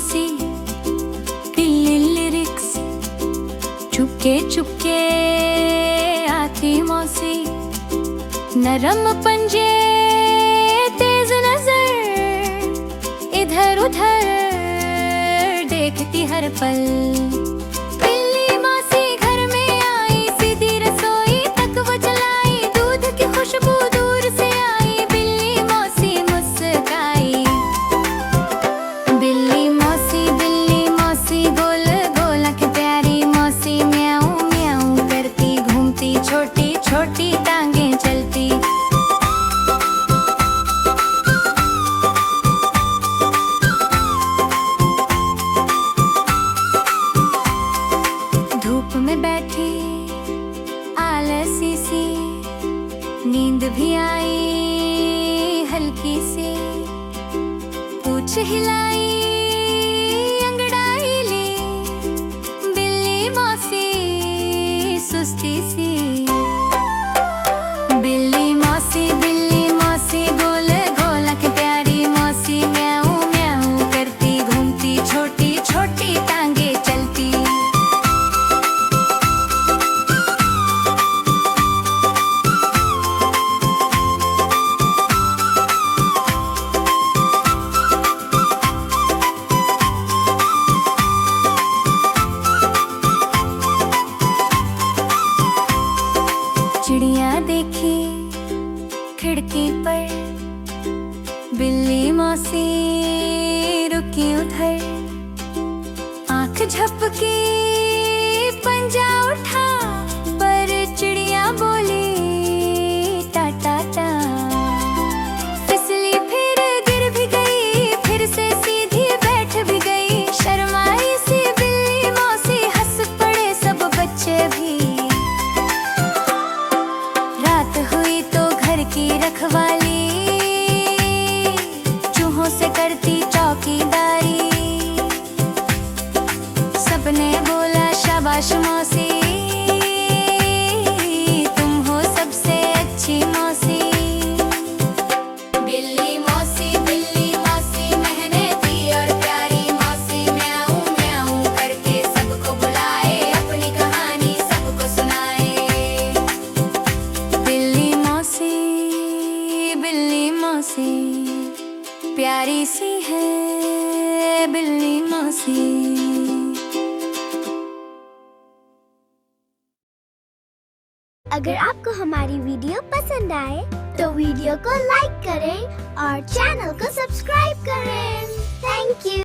मौसी, दिल्ली लिरिक्स, चुपके चुपके आती मौसी, नरम पंजे तेज नजर, इधर उधर देखती हर पल। बिल्ली मौसी घर में आई, सीधी रसोई तक वो चलाई, दूध की खुशबू दूर से आई, बिल्ली मौसी मुस्काई। बिल्ली मौसी गोल गोल आंखें प्यारी मौसी, म्याऊं म्याऊं करती घूमती, छोटी छोटी टांगें चलती। धूप में बैठी आलसी सी, नींद भी आई हल्की सी, पूछ हिलाई अंगड़ाई ली, बिल्ली मौसी सुस्ती सी। बिल्ली मौसी गोल गोल आंखें प्यारी मौसी, म्याऊं म्याऊं करती घूमती, छोटी छोटी टांगे चलती। चिड़िया देखी खिड़की पर, बिल्ली मौसी रुकी उधर, आंख झपकी पंजा उठा, पर चिड़िया बोली टा टा टा। फिसली फिर गिर भी गई, फिर से सीधी बैठ भी गई, शर्माई सी बिल्ली मौसी, हंस पड़े सब बच्चे भी। रात हुई तो घर की रखवाली, चूहों से करती चौकीदारी, सबने बोला शाबाश मौसी, तुम हो सबसे अच्छी मौसी। बिल्ली मौसी मेहनती और प्यारी मौसी, म्याऊं म्याऊं करके सबको बुलाए, अपनी कहानी सबको सुनाए। बिल्ली मौसी प्यारी सी है बिल्ली मौसी। अगर आपको हमारी वीडियो पसंद आए तो वीडियो को लाइक करें और चैनल को सब्सक्राइब करें। Thank you.